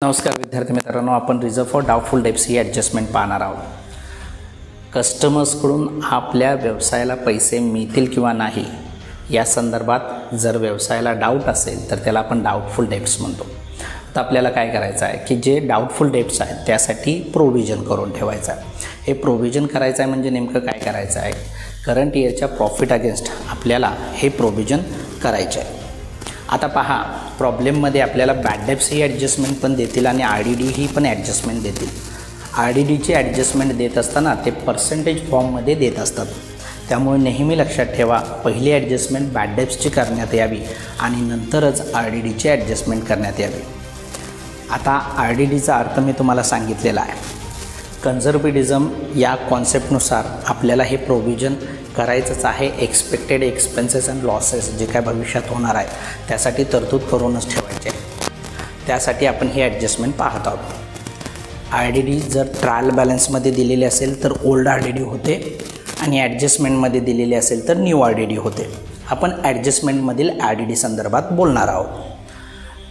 नमस्कार विद्यार्थी मित्रांनो, आपण reserve for doubtful debts he adjustment पाहणार आहोत. कस्टमर्सकडून आपल्या व्यवसायाला पैसे मिळतील किंवा नाही या संदर्भात जर व्यवसायाला डाऊट असेल तर त्याला आपण डाउटफुल डेब्ट्स म्हणतो. तर आपल्याला काय करायचं आहे की जे डाउटफुल डेब्ट्स आहेत त्यासाठी प्रोव्हिजन करून ठेवायचं आहे. हे प्रोव्हिजन करायचं आहे म्हणजे नेमकं काय करायचं आहे, करंट इयरच्या प्रॉफिट अगेन्स्ट आपल्याला हे प्रोव्हिजन करायचे आहे. आता पहा, प्रॉब्लेममध्ये आपल्याला बॅड डेब्ट्स ही ॲडजस्टमेंट पण देतील आणि RDD ही पण ॲडजस्टमेंट देतील. RDDची ॲडजस्टमेंट देत असताना ते पर्सेंटेज फॉर्ममध्ये देत असतात. त्यामुळे नेहमी लक्षात ठेवा, पहिली ॲडजस्टमेंट बॅड डेब्ट्सची करण्यात यावी आणि नंतरच RDDची ॲडजस्टमेंट करण्यात यावी. आता RDDचा अर्थ मी तुम्हाला सांगितलेला आहे. कन्झर्वेटिझम या कॉन्सेप्टनुसार आपल्याला हे प्रोव्हिजन करायचंच आहे. एक्सपेक्टेड एक्सपेन्सेस अँड लॉसेस जे काय भविष्यात होणार आहे त्यासाठी तरतूद करूनच ठेवायचे. त्यासाठी आपण ही ॲडजस्टमेंट पाहत आहोत. RDD जर ट्रायल बॅलन्समध्ये दिलेले असेल तर ओल्ड RDD होते आणि ॲडजस्टमेंटमध्ये दिलेले असेल तर न्यू RDD होते. आपण ॲडजस्टमेंटमधील RDD संदर्भात बोलणार आहोत.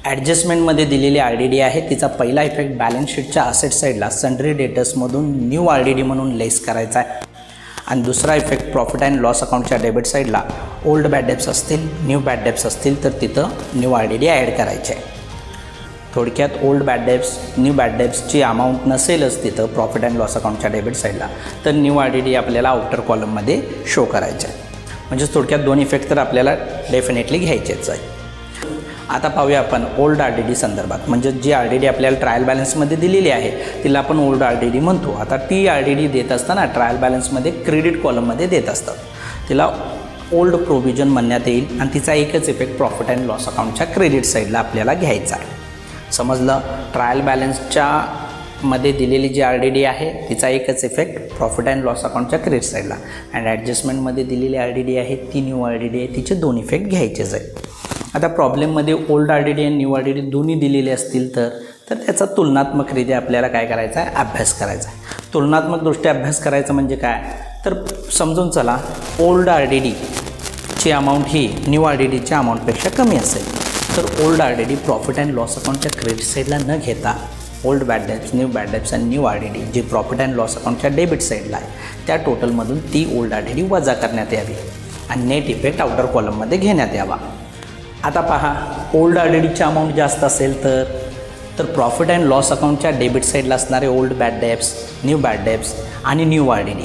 ॲडजस्टमेंटमध्ये दिलेली RDD आहे, तिचा पहिला इफेक्ट बॅलन्स शीटच्या असेट साईडला सन्ड्री डेटर्समधून न्यू RDD म्हणून लेस करायचा आहे आणि दुसरा इफेक्ट प्रॉफिट अँड लॉस अकाउंटच्या डेबिट साईडला ओल्ड बॅड डेब्ट्स असतील, न्यू बॅड डेब्ट्स असतील तर तिथं न्यू RDD ॲड करायचे आहे. थोडक्यात old bad debts, new bad डेब्ट्सची अमाऊंट नसेलच तिथं प्रॉफिट अँड लॉस अकाउंटच्या डेबिट साईडला, तर न्यू RDD आपल्याला आउटर कॉलममध्ये शो करायचे आहे. म्हणजे थोडक्यात दोन इफेक्ट तर आपल्याला डेफिनेटली घ्यायचेच आहे. आता पाहूया आपण ओल्ड RDD संदर्भात. म्हणजे जी RDD आपल्याला ट्रायल बॅलन्समध्ये दिलेली आहे तिला आपण ओल्ड RDD म्हणतो. आता ती RDD देत असताना ट्रायल बॅलन्समध्ये क्रेडिट कॉलममध्ये देत असतात, तिला ओल्ड प्रोव्हिजन म्हणण्यात येईल आणि तिचा एकच इफेक्ट प्रॉफिट अँड लॉस अकाउंटच्या क्रेडिट साईडला आपल्याला घ्यायचा आहे. समजलं? ट्रायल बॅलन्सच्या मध्ये दिलेली जी RDD आहे तिचा एकच इफेक्ट प्रॉफिट अँड लॉस अकाउंटच्या क्रेडिट साईडला, अँड ॲडजस्टमेंटमध्ये दिलेली RDD आहे ती न्यू RDD आहे, तिचे दोन इफेक्ट घ्यायचेच आहेत. आता प्रॉब्लेममध्ये ओल्ड RDD आणि न्यू RDD दोन्ही दिलेले असतील तर त्याचा तुलनात्मकरित्या आपल्याला काय करायचा आहे, अभ्यास करायचा आहे. तुलनात्मकदृष्ट्या अभ्यास करायचा म्हणजे काय, तर समजून चला, ओल्ड RDDची अमाऊंट ही न्यू RDDच्या अमाऊंटपेक्षा कमी असेल तर old RDD profit and loss अकाउंटच्या क्रेडिट साईडला न घेता old bad debts, new bad debts आणि न्यू RDD जी प्रॉफिट अँड लॉस अकाउंटच्या डेबिट साईडला आहे त्या टोटलमधून ती ओल्ड RDD वजा करण्यात यावी आणि नेट इफेक्ट आउटर कॉलममध्ये घेण्यात यावा. आता पहा, ओल्ड RDDची अमाऊंट जास्त असेल तर प्रॉफिट अँड लॉस अकाउंटच्या डेबिट साईडला असणारे old bad debts, new bad debts आणि न्यू RDD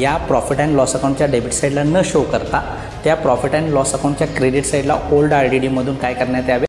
या प्रॉफिट अँड लॉस अकाउंटच्या डेबिट साईडला न शो करता त्या प्रॉफिट अँड लॉस अकाउंटच्या क्रेडिट साईडला ओल्ड RDD मधून काय करण्यात यावे,